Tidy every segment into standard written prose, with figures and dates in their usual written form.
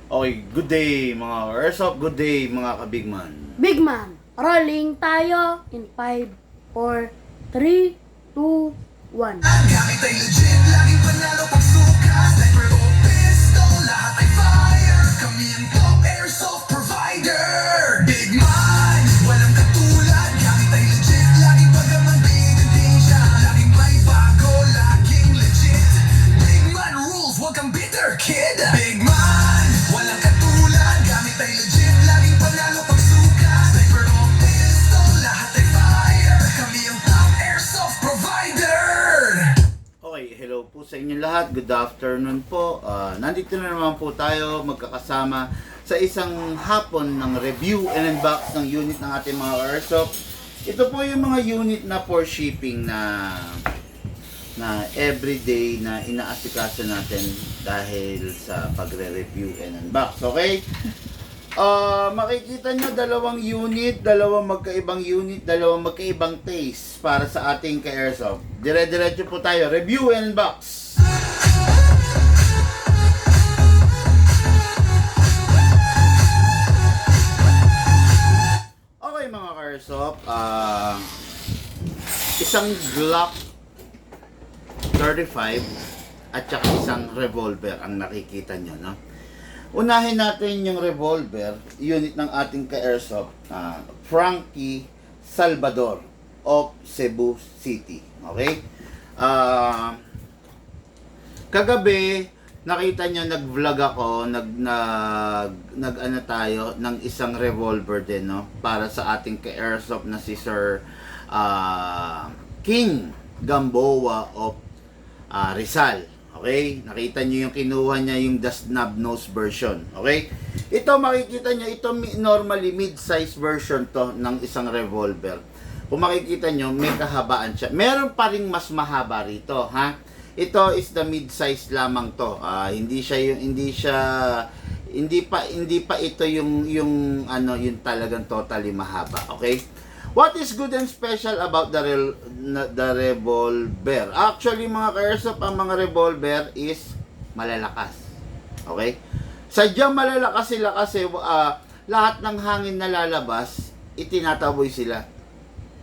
Okay, good day mga Airsoft, good day mga kabigman. Big man, rolling tayo in 5, 4, 3, 2, 1. Gamit ay legit, laging panalo pagsuka. Sniper o pistol, lahat ay fire. Kami ang top airsoft provider. Big man, walang katulad. Gamit ay legit, laging bagamang bigandisya. Laging may bago, laging legit. Big man rules, wag kang bitter kid. Big man, walang katulad. Gamit ay legit, laging panalo pagsuka. Sniper o pistol, lahat ay fire. Kami ang top airsoft provider. Okay, hello po sa inyo lahat. Good afternoon po. Nandito na naman po tayo magkakasama sa isang hapon ng review and unbox ng unit ng ating mga Airsoft. Ito po yung mga unit na for shipping na everyday na inaasikaso natin dahil sa pagre-review and unbox. Okay? Makikita nyo dalawang unit, dalawang magkaibang unit, dalawang magkaibang taste para sa ating ka-Airsoft. Dire-diretso po tayo. Review and unbox. Okay mga ka-Airsoft, isang Glock 35 at saka isang revolver ang nakikita nyo, no? Unahin natin yung revolver, unit ng ating ka-Airsoft, Frankie Salvador of Cebu City. Okay? Kagabi, nakita nyo, nag-vlog ako, nag-ano tayo, ng isang revolver din, no? Para sa ating ka-Airsoft na si Sir King Gamboa of Rizal. Okay? Nakita nyo yung kinuha niya yung the snub nose version. Okay? Ito makikita nyo, ito normally mid-size version to ng isang revolver. Kung makikita nyo, may kahabaan siya. Meron pa ring mas mahaba rito, ha? Ito is the mid-size lamang to. Hindi pa ito yung talagang totally mahaba. Okay? What is good and special about the revolver? Actually, mga ka-Airsoft, ang mga revolver is malalakas. Okay? Sadyang malalakas sila kasi lahat ng hangin na lalabas, itinataboy sila.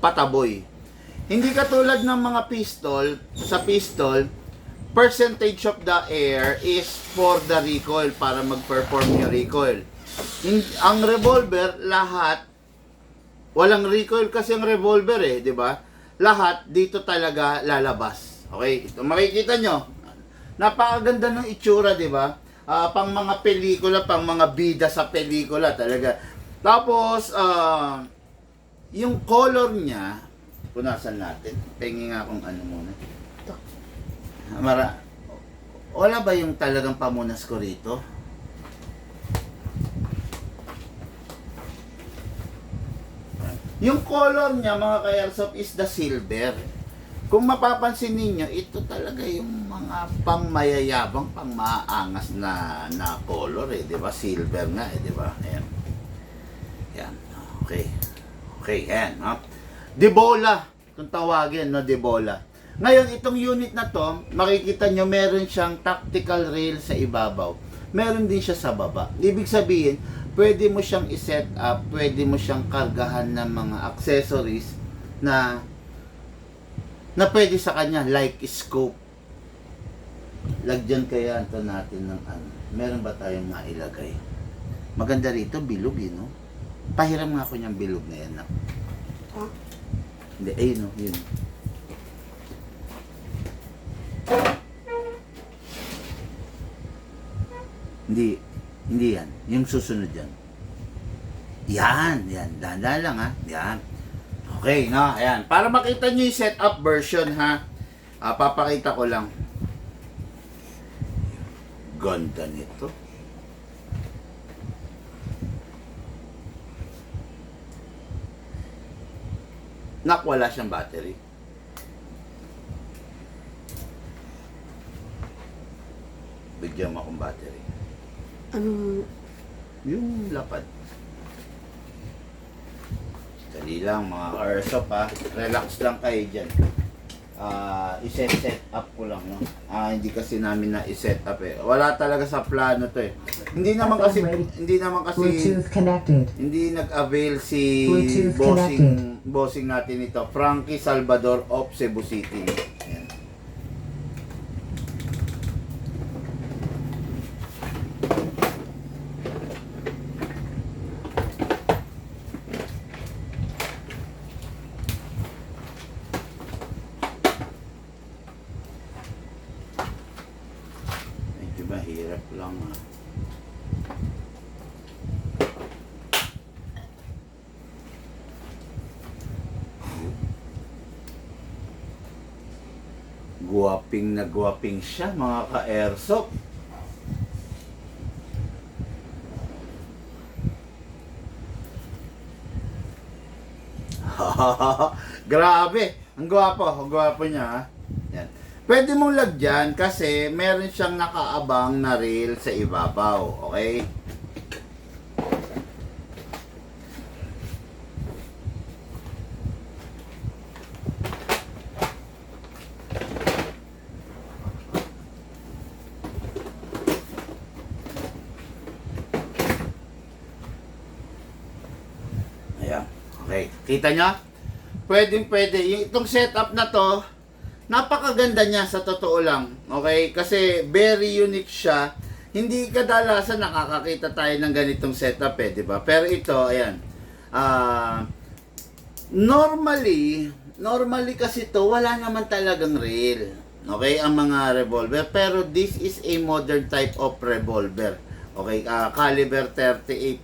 Pataboy. Hindi katulad ng mga pistol, sa pistol, percentage of the air is for the recoil, para mag-perform yung recoil. Ang revolver, lahat walang recoil kasi ang revolver di ba? Lahat dito talaga lalabas. Okay? Ito makikita nyo. Napakaganda ng itsura, di ba? Pang mga pelikula, pang mga bida sa pelikula talaga. Tapos yung color niya, punasan natin. Pengi nga kung ano muna. Ito. Wala ba yung talagang pamunas ko rito? Yung color niya, mga ka-Airsoft, is the silver. Kung mapapansin ninyo, ito talaga yung mga pangmayayabang, pangmaangas na color, di ba? Silver nga, di ba? Ayan. Yan. Okay. Okay, yan. Debola, kung tawagin, no? Debola. Ngayon, itong unit na to, makikita nyo, meron siyang tactical rail sa ibabaw. Meron din siya sa baba. Ibig sabihin, pwede mo siyang i-set up, pwede mo siyang kargahan ng mga accessories na pwede sa kanya, like scope. Lagyan kaya ito natin ng ano. Meron ba tayong mailagay? Maganda rito, bilog no? Pahiram nga ako niyang bilog na yan. Huh? Hindi, ayun no, yun. Hindi yan. Yung susunod yan. Yan. Dahan-dahan lang ha. Yan. Okay, no? Ayan. Para makita nyo yung setup version ha. Papakita ko lang. Ganda nito. Wala siyang battery. Bigyan mo akong battery. Anong Yung lapad. Dali lang mga Airsoft ha. Relax lang kayo dyan. I-set up ko lang no. Hindi kasi namin na i-set up Wala talaga sa plano to Hindi naman kasi Bluetooth connected. hindi nag-avail si Bluetooth bossing natin ito, Frankie Salvador of Cebu City. Ayan. Medyo mahirap lang ah. Guwaping siya mga ka-airsoft. Grabe, ang gwapo niya ha. Yan. Pwede mong lagyan kasi meron siyang nakaabang na rail sa ibabaw, okay? Ayan. Okay. Kita nyo? Pwede. Itong setup na to, napakaganda niya sa totoo lang. Okay? Kasi very unique siya. Hindi kadalasan nakakakita tayo ng ganitong setup eh, di ba? Pero ito, ayan. Normally kasi to wala naman talagang rail. Okay? Ang mga revolver. Pero this is a modern type of revolver. Okay? Caliber 38,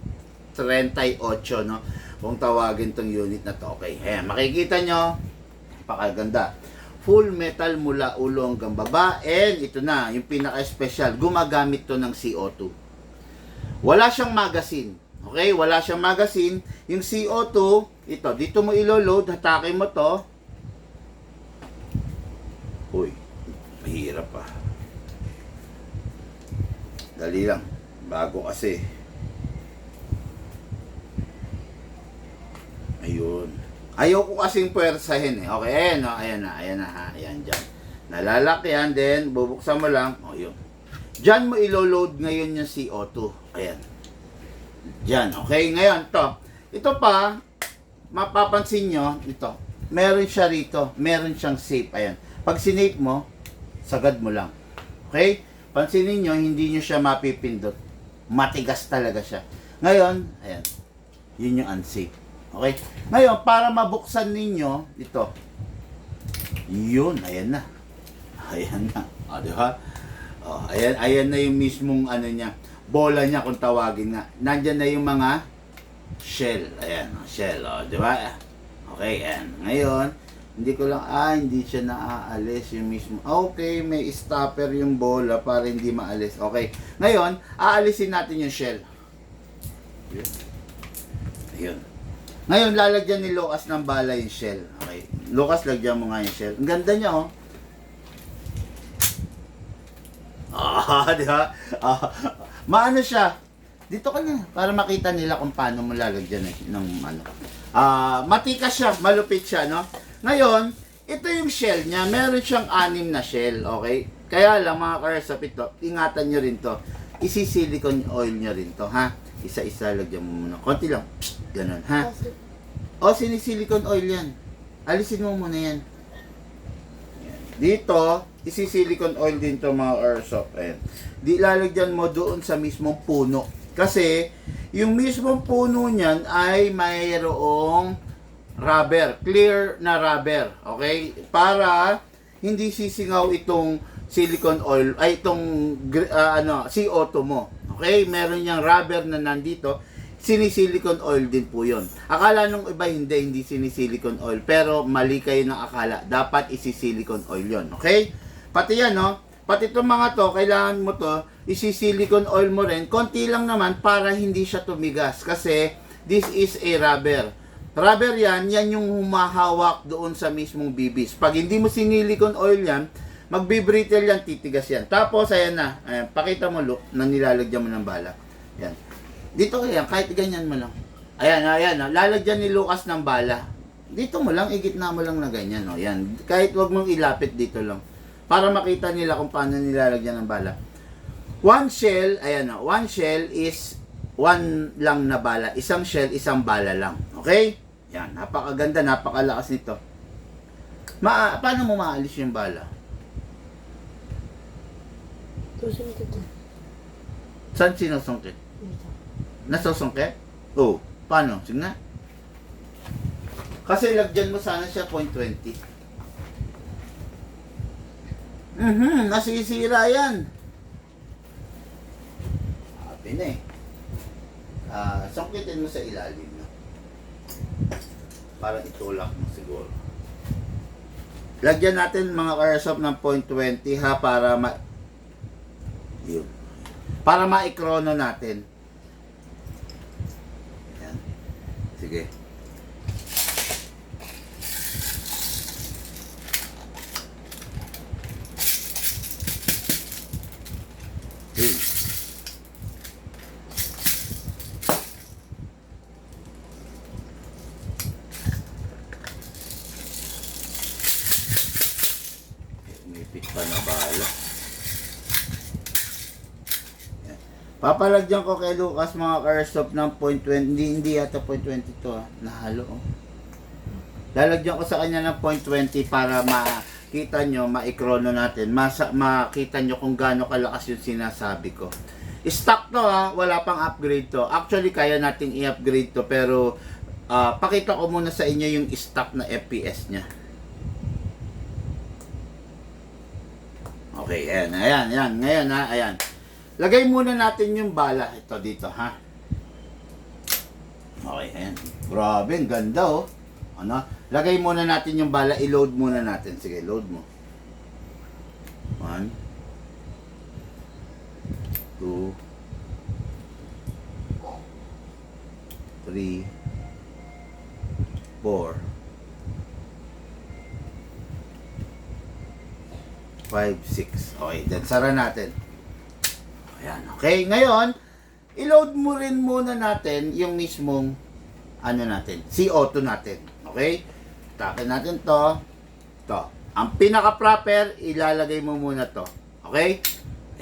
no? Kung tawagin tong unit na to. Okay, ayan, makikita nyo, pakaganda. Full metal mula ulo hanggang baba. And ito na, yung pinaka-special, gumagamit to ng CO2. Wala siyang magazine. Okay, wala siyang magazine. Yung CO2, ito, dito mo ilo-load, hatakin mo to. Uy, mahirap pa. Dali lang, bago kasi. Ayun. Ayaw ko kasing puwersahin eh. Okay, ayan na ha. Ayan dyan. Nalalak yan, then bubuksan mo lang. O, yun. Dyan mo ilo-load ngayon yung CO2. Ayan. Dyan, okay? Ngayon, to. Ito pa, mapapansin nyo, ito. Meron siya rito. Meron siyang safe. Ayan. Pag sinape mo, sagad mo lang. Okay? Pansinin nyo, hindi nyo siya mapipindot. Matigas talaga siya. Ngayon, ayan. Yun yung unsafe. Okay? Ngayon, para mabuksan ninyo, ito. Yun, ayan na. Ayan na. O, di ba? O, ayan na yung mismong ano niya. Bola niya kung tawagin nga. Nandyan na yung mga shell. Ayan, shell. O, di ba? Okay, ayan. Ngayon, hindi ko lang, hindi siya naaalis yung mismo. Okay, may stopper yung bola para hindi maalis. Okay. Ngayon, aalisin natin yung shell. Yun. Ayun. Ngayon, lalagyan ni Lucas ng bala yung shell. Okay. Lucas, lagyan mo nga yung shell. Ang ganda niya, oh. Di ba? Maano siya. Dito ka na, para makita nila kung paano mo lalagyan ng ano. Matikas siya, malupit siya, no? Ngayon, ito yung shell niya. Meron siyang 6 na shell, okay? Kaya lang, mga karsap, ito, ingatan nyo rin to. Isi-silicone oil nyo rin to, ha? Isa-isa, lagyan mo muna. Konti lang. Psst, ganun, ha? O, sinisilicone oil yan. Alisin mo muna yan. Dito, isi-silicone oil din to mga airsoft. Ayan. Di lalagyan mo doon sa mismong puno. Kasi, yung mismong puno niyan ay mayroong rubber. Clear na rubber. Okay? Para hindi sisingaw itong silicone oil, ay itong CO2 mo. Okay? Meron niyang rubber na nandito. Sinisilicone oil din po yun. Akala nung iba hindi sinisilicone oil. Pero mali kayo ng akala. Dapat isi-silicone oil yun. Okay? Pati yan, no? Pati itong mga to, kailangan mo to, isi-silicone oil mo rin. Konti lang naman para hindi siya tumigas. Kasi this is a rubber. Rubber yan yung humahawak doon sa mismong bibis. Pag hindi mo sinilicone oil yan, magbe-brittle yan, titigas yan. Tapos, ayan na. Ayan, pakita mo, look, na nilalagyan mo ng bala. Yan. Dito kaya, kahit ganyan mo lang. Ayan. Lalagyan ni Lucas ng bala. Dito mo lang, igitna mo lang na ganyan. O, yan. Kahit wag mong ilapit dito lang. Para makita nila kung paano nilalagyan ng bala. One shell, ayan o, one shell is one lang na bala. Isang shell, isang bala lang. Okay? Yan, napakaganda, napakalakas nito. Paano mo maalis yung bala? Susungkit na. Saan sinusungkit? Dito. Nasusungkit? Oo. Paano? Sige nga. Kasi lagyan mo sana siya 0.20. Nasisira yan. Happy na eh. Sungkitin mo sa ilalim na. Para itulak mo siguro. Lagyan natin mga airsoft ng 0.20 ha para yun. Para ma-ikrono natin. Yan. Sige. Yun. Umipit pa na bala. Yan. Papalagyan ko kay Lucas mga airsoft ng 0.20. Hindi yata 0.20 to nahalo oh. Lalagyan ko sa kanya ng 0.20 para makita nyo, maikrono natin, makita nyo kung gaano kalakas yung sinasabi ko. Stock to wala pang upgrade to. Actually, kaya nating i-upgrade to, pero pakita ko muna sa inyo yung stock na FPS nya. Okay, ayan. Ngayon ayan. Lagay muna natin yung bala. Ito dito, ha? Okay, ayan. Grabe, ang ganda, oh. Ano? Lagay muna natin yung bala, i-load muna natin. Sige, load mo. 1 2 3 4 5 6. Okay, then sara natin. Ayan, okay. Ngayon, i-load mo rin muna natin yung mismong ano natin, CO2 natin. Okay? Takin natin to. Ang pinaka-proper, ilalagay mo muna to. Okay?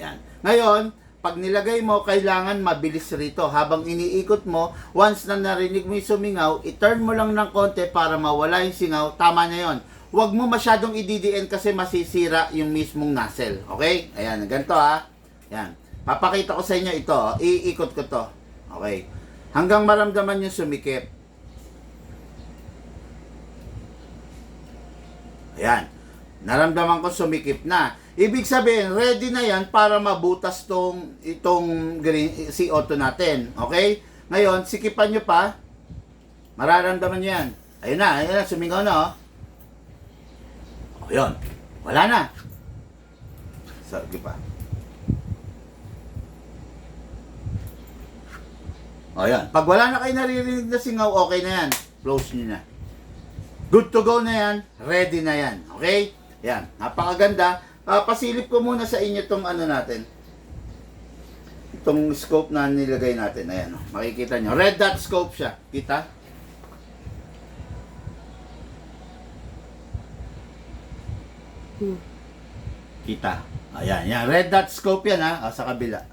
Ayan. Ngayon, pag nilagay mo, kailangan mabilis rito. Habang iniikot mo, once na narinig mo yung sumingaw, i-turn mo lang ng konti para mawala yung singaw. Tama na yon. Huwag mo masyadong i-DDN kasi masisira yung mismong nozzle. Okay? Ayan, ganito ha. Ayan. Papakita ko sa inyo ito. Iikot ko to. Okay? Hanggang maramdaman yung sumikip. Ayan. Naramdaman ko sumikip na. Ibig sabihin, ready na yan para mabutas itong green CO2 natin. Okay? Ngayon, sikipan nyo pa. Mararamdaman nyo yan. Ayun na, sumingaw na, oh. Ayun. Wala na. Sige pa. Ayan. Pag wala na kayo naririnig na singaw, okay na yan. Close nyo na. Good to go na yan. Ready na yan. Okay? Yan. Napakaganda. Pasilip ko muna sa inyo itong ano natin. Itong scope na nilagay natin. Ayan. Makikita nyo. Red dot scope siya. Kita? Kita. Ayan. Yan. Red dot scope yan ha. Sa kabila.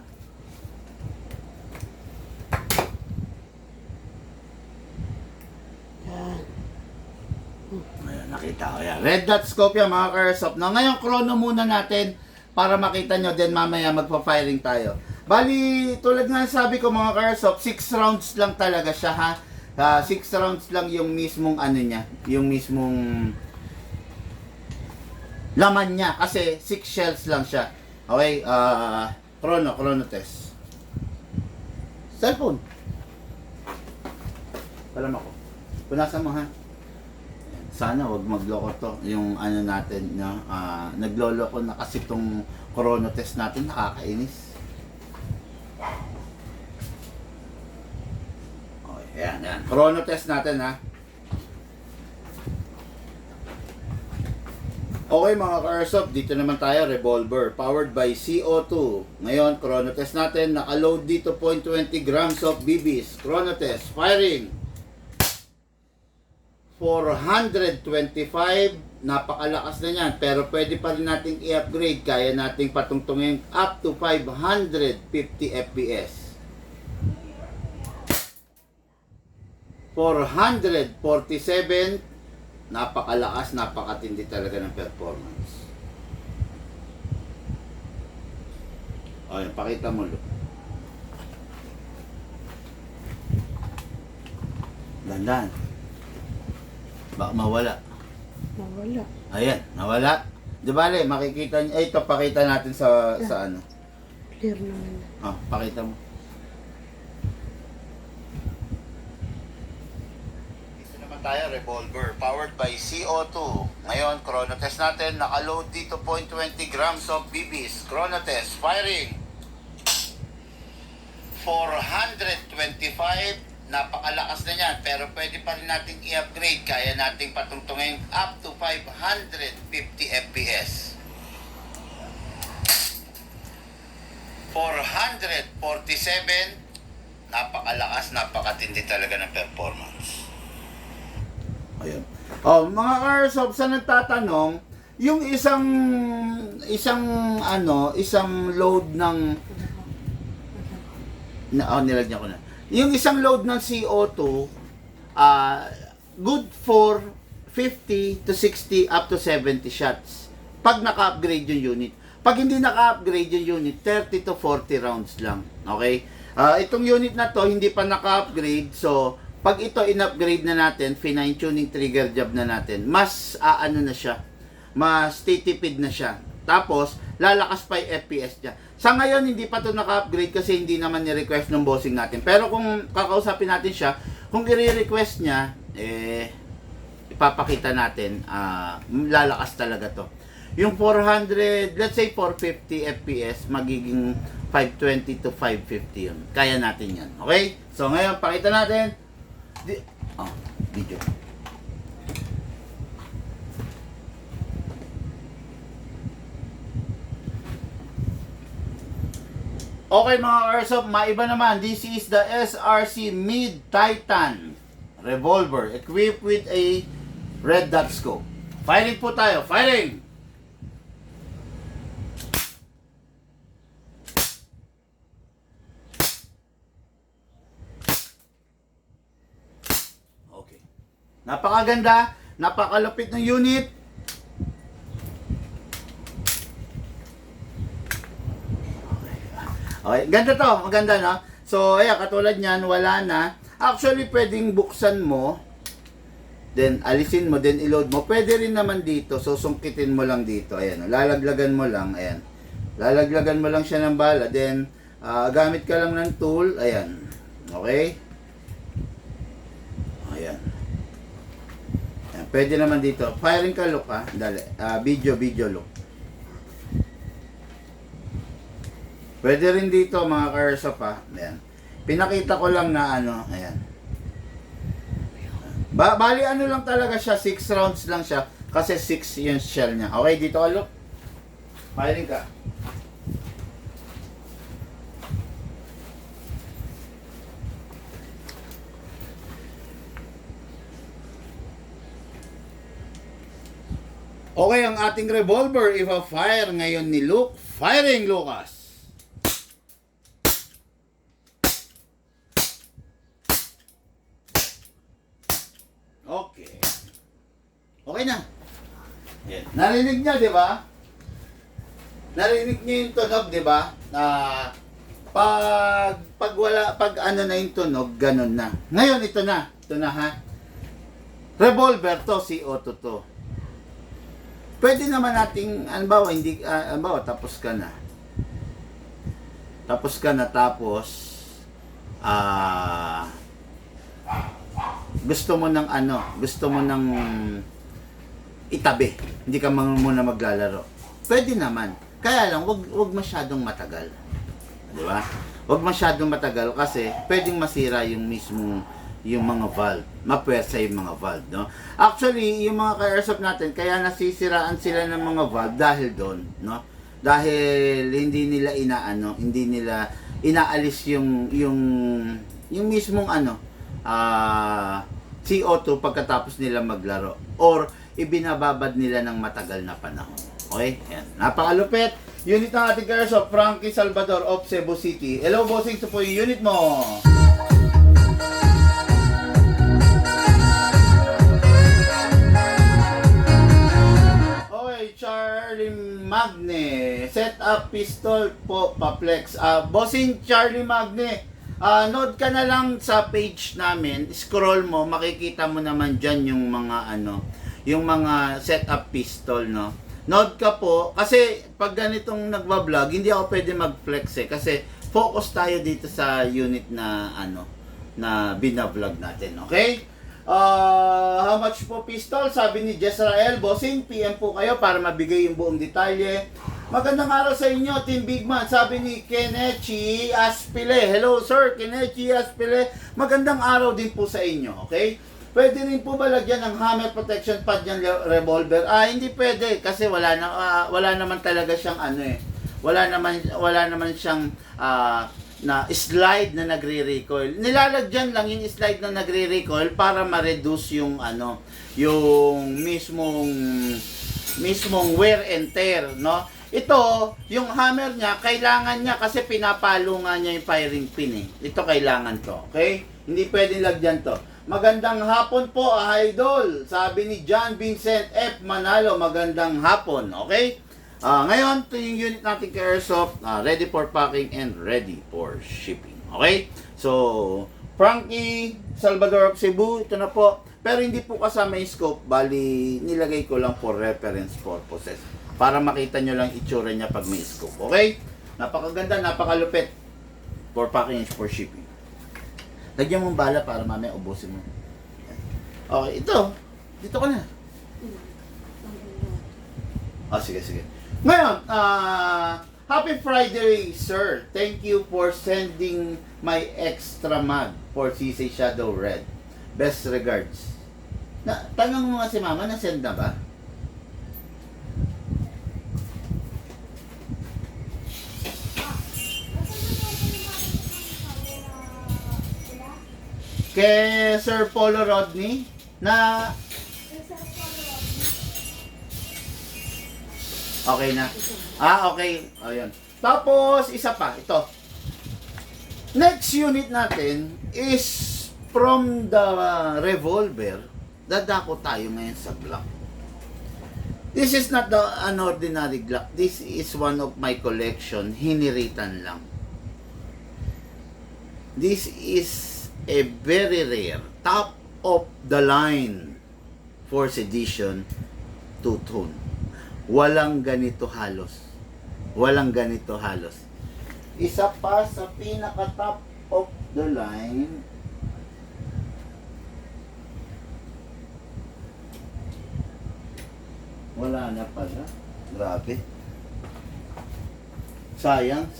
Nakita ko yan. Red dot scope yan mga airsoft. No, ngayon chrono muna natin para makita nyo din mamaya magpa-firing tayo. Bali, tulad nga sabi ko mga airsoft, 6 rounds lang talaga siya ha. 6 rounds lang yung mismong ano niya, yung mismong laman niya kasi 6 shells lang siya. Okay, chrono test. Cellphone. Alam ako. Punasan mo ha. Sana wag magloko to yung ano natin no, nagloloko na kasi tong chrono test natin, nakakainis. Okay, yan. Chrono test natin ha. Okay mga ka-airsoft, dito naman tayo, revolver powered by CO2. Ngayon, chrono test natin, naka-load dito 0.20 grams of BBs. Chrono test, firing. 425 napakalakas na yan. Pero pwede pa rin nating i-upgrade. Kaya nating patungtungin up to 550 FPS. 447, napakalakas, napakatindi talaga ng performance. O, yun, pakita mo, Lu. Dandan. Baka mawala. Nawala. Ayan, nawala. Di bale, makikita niyo. Ay, ito, pakita natin sa ano. Clear naman. Oh, pakita mo. Ito naman tayo, revolver. Powered by CO2. Ngayon, chrono test natin. Naka-load dito 0.20 grams of BBs. Chrono test, firing. 425. Napakalakas na yan. Pero pwede pa rin nating i-upgrade. Kaya nating patungtungin up to 550 FPS. 447, napakalakas, napakatindi talaga ng performance. Ayun. Oh, mga Airsoft, sa nagtatanong, yung isang load ng nilagyan ko na. Yung isang load ng CO2 good for 50 to 60 up to 70 shots pag naka-upgrade yung unit. Pag hindi naka-upgrade yung unit, 30 to 40 rounds lang. Okay? Itong unit na to, hindi pa naka-upgrade. So, pag ito in-upgrade na natin, fine tuning trigger job na natin, mas na siya. Mas titipid na siya. Tapos, lalakas pa yung FPS niya. Sa ngayon, hindi pa to naka-upgrade kasi hindi naman ni-request ng bossing natin. Pero kung kakausapin natin siya, kung i-request niya, ipapakita natin, lalakas talaga to. Yung 400, let's say 450 FPS, magiging 520 to 550 yun. Kaya natin yan. Okay? So ngayon, pakita natin. Video. Okay mga Airsoft, maiba naman. This is the SRC Mid Titan Revolver equipped with a red dot scope. Firing po tayo. Firing! Okay. Napakaganda. Napakalupit ng unit. Okay, ganda to, maganda no? So, ayan, katulad niyan, wala na. Actually, pwedeng buksan mo, then alisin mo, then i-load mo. Pwede rin naman dito, so sungkitin mo lang dito. Ayan, lalaglagan mo lang, ayan. Lalaglagan mo lang siya ng bala, then gamit ka lang ng tool, ayan. Okay? Ayan. Ayan, pwede naman dito. Firing ka, look ha. Dali. Video look. Pwede rin dito mga Airsoft ha. Ayan. Pinakita ko lang na ayan. Bali ano lang talaga siya, 6 rounds lang siya. Kasi 6 yung shell niya. Okay, dito ka look. Firing ka. Okay, ang ating revolver, ipa-fire ngayon ni Luke. Firing, Lucas! Okay. Okay na. Yan. Narinig niya, di ba? Narinig niyo yung tunog, di ba? Pag na yung tunog, ganun na. Ngayon, ito na. Ito na, ha? Revolver to, CO2 to. Pwede naman nating, tapos ka na. Tapos gusto mo ng itabi. Hindi ka muna maglalaro. Pwede naman. Kaya lang, wag masyadong matagal. Di ba? Wag masyadong matagal kasi pwedeng masira yung mga valve. Mapuwersa yung mga valve, no? Actually, yung mga ka-airsoft natin, kaya nasisiraan sila ng mga valve dahil doon, no? Dahil hindi nila inaalis yung mismong CO2 pagkatapos nila maglaro. Or ibinababad nila ng matagal na panahon. Okay? Yan. Napakalupit. Unit ng ating Airsoft, Frankie Salvador of Cebu City. Hello, bossing. Ito po yung unit mo. Okay, Charlie Magne. Set up pistol po, paplex. Bossing Charlie Magne. Node ka na lang sa page namin. Scroll mo, makikita mo naman dyan yung mga yung mga set up pistol, no? Node ka po, kasi pag ganitong nagbablog, hindi ako pwede mag-flex kasi focus tayo dito sa unit na na binablog natin, okay? How much po pistol? Sabi ni Jezrael, bossing, PM po kayo para mabigay yung buong detalye. Magandang araw sa inyo, Team Big Man. Sabi ni Kenechi Aspile. Hello sir, Kenechi Aspile. Magandang araw din po sa inyo, okay? Pwede rin po ba lagyan ng hammer protection pad yung revolver? Hindi pwede kasi wala naman talaga siyang wala naman siyang na slide na nagre-recoil. Nilalagyan lang yung slide na nagre-recoil para ma-reduce yung yung mismong wear and tear, no? Ito, yung hammer niya, kailangan niya kasi pinapalo nga niya yung firing pin eh. Ito kailangan to, okay? Hindi pwedeng lagyan to. Magandang hapon po, idol. Sabi ni John Vincent F. Manalo, magandang hapon, okay? Ngayon, ito yung unit natin kay Airsoft, ready for packing and ready for shipping, okay? So, Frankie Salvador of Cebu, ito na po. Pero hindi po kasama yung scope, bali nilagay ko lang for reference purposes. Para makita nyo lang itsura niya pag may scope, okay? Napakaganda, napakalupit for packing and for shipping. Lagyan mong bala para mamaya ubusin mo. Okay, ito. Dito ka na. Sige. Ngayon, happy Friday, sir. Thank you for sending my extra mag for CC Shadow Red. Best regards. Tanong mo nga si mama, na-send na ba? Kay Sir Polo Rodney na okay na. Okay. Ayun. Tapos isa pa, ito. Next unit natin is from the revolver. Dadako tayo ngayon sa Glock. This is not an ordinary Glock. This is one of my collection. Hiniritan lang. This is a very rare, top of the line 4th edition two-tone. Walang ganito halos. Isa pa sa pinaka top of the line, wala na pala. Grabe. Sayang.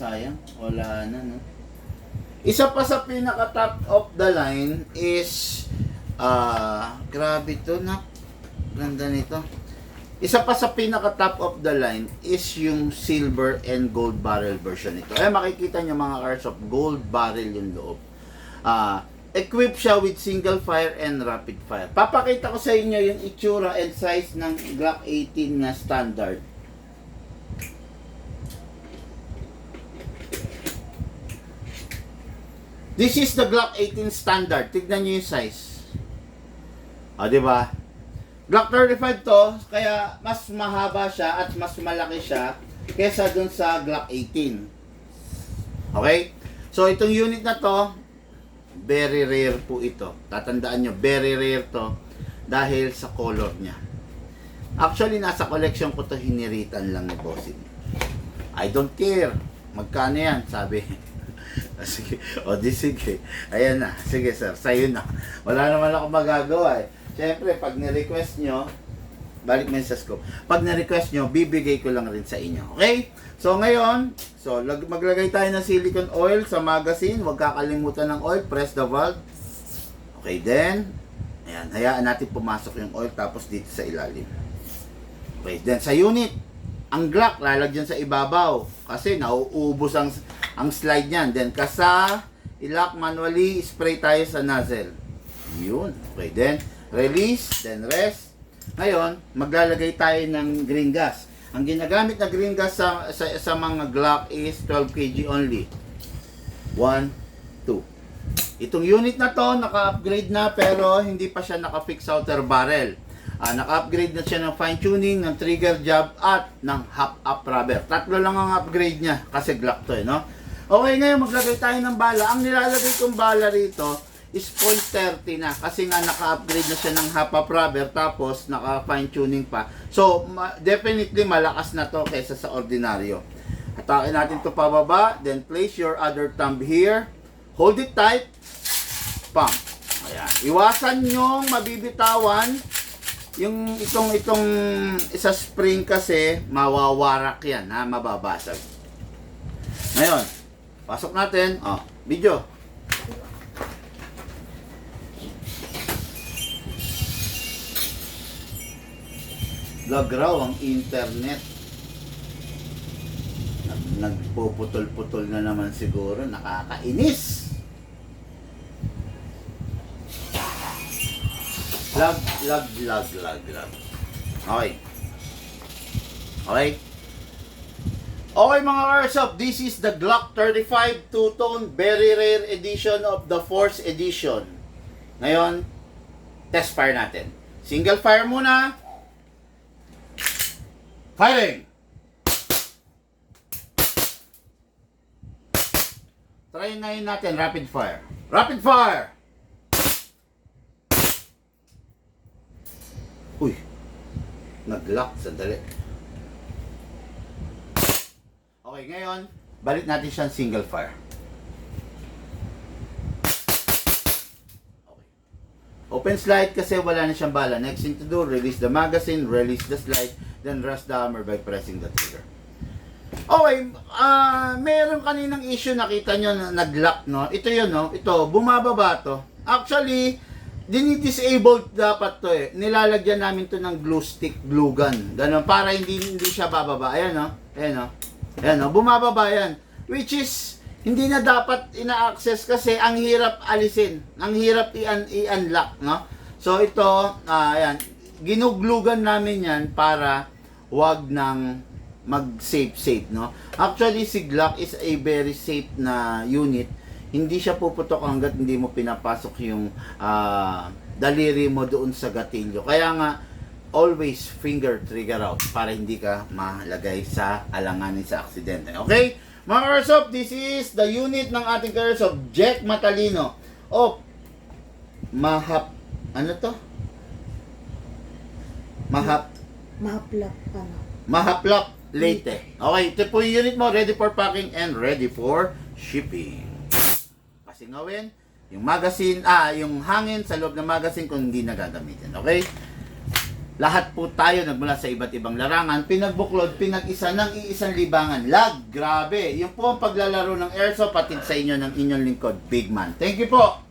Wala na, no? Isa pa sa pinaka top of the line is grabe to, na ganda nito. Isa pa sa pinaka top of the line is yung silver and gold barrel version nito. Makikita nyo mga Airsoft, gold barrel yung loob. Equipped siya with single fire and rapid fire. Papakita ko sa inyo yung itsura and size ng Glock 18 na standard. This is the Glock 18 standard. Tignan nyo yung size. Diba? Glock 35 to, kaya mas mahaba siya at mas malaki siya kesa dun sa Glock 18. Okay? So, itong unit na to, very rare po ito. Tatandaan nyo, very rare to dahil sa color niya. Actually, nasa collection ko to, hiniritan lang ni Bossing. I don't care. Magkano yan? Sabi. Sige. Sige. Ayan na. Sige sir, sa'yo na. Wala naman ako magagawa eh. Siyempre, pag ni-request nyo, balik mo sa scope. Pag ni-request nyo, bibigay ko lang rin sa inyo. Okay? So ngayon, maglagay tayo ng silicone oil sa magazine. Huwag kakalimutan ng oil. Press the valve. Okay, then, ayan, hayaan natin pumasok yung oil tapos dito sa ilalim. Okay, then sa unit, ang Glock lalagyan sa ibabaw kasi nauubos ang slide niyan. Then kasa, i-lock manually, spray tayo sa nozzle. Yun. Okay, then release, then rest. Ngayon, maglalagay tayo ng green gas. Ang ginagamit na green gas sa mga Glock is 12 kg only. 1, 2. Itong unit na to, naka-upgrade na pero hindi pa siya naka-fix outer barrel. Naka-upgrade na siya ng fine tuning, ng trigger job at ng hop-up rubber. Tatlo lang ang upgrade niya kasi Glock to no? Okay, ngayon maglagay tayo ng bala. Ang nilalagay kong bala rito is .30 na kasi nga naka-upgrade na siya ng hop-up rubber tapos naka-fine tuning pa. So, definitely malakas na to kaysa sa ordinaryo. Hatakin natin to pababa, then place your other thumb here. Hold it tight. Pump. Ayan. Iwasan yung mabibitawan. Yung itong isa spring kasi mawawarak yan, ha, mababasag. Ngayon, pasok natin. Video. Lag raw ang internet. Nagpuputol-putol na naman siguro. Nakakainis. Lag. Okay. Okay. Okay mga Airsoft, this is the Glock 35 two-tone very rare edition of the Force Edition. Ngayon, test fire natin. Single fire muna. Firing! Try ngayon natin rapid fire. Rapid fire! Uy! Nag-lock. Sandali. Okay, ngayon, balik natin siyang single fire. Okay. Open slide kasi wala na siyang bala. Next thing to do, release the magazine, release the slide, then rest the hammer by pressing the trigger. Okay, meron kaninang issue, nakita nyo na nag-lock, no? Ito yun, no? Ito, bumababa to. Actually, dini-disabled dapat to eh. Nilalagyan namin to ng glue stick, glue gun. Ganun, para hindi siya bababa. Ayan, no? Ayan, no? Ayan, no? Bumababa yan. Which is, hindi na dapat ina-access kasi ang hirap alisin. Ang hirap i-unlock, no? So, ito, ayan, ginuglugan namin yan para wag nang mag-safe, no? Actually, si Glock is a very safe na unit. Hindi siya puputok hanggat hindi mo pinapasok yung daliri mo doon sa gatilyo. Kaya nga, always finger trigger out para hindi ka malagay sa alanganin sa aksidente. Okay? Mga Airsoft, this is the unit ng ating Airsoft, Jack Matalino. Ano to? Mahaplak Leyte. Okay, ito po yung unit mo, ready for packing and ready for shipping. Pasingawin, yung magazine, yung hangin sa loob ng magazine kung hindi na gagamitin. Okay? Lahat po tayo nagmula sa iba't ibang larangan, pinagbuklod, pinag-isa ng iisang libangan. Lag, grabe. Yung po ang paglalaro ng Airsoft, patid sa inyo ng inyong lingkod, Big Man. Thank you po.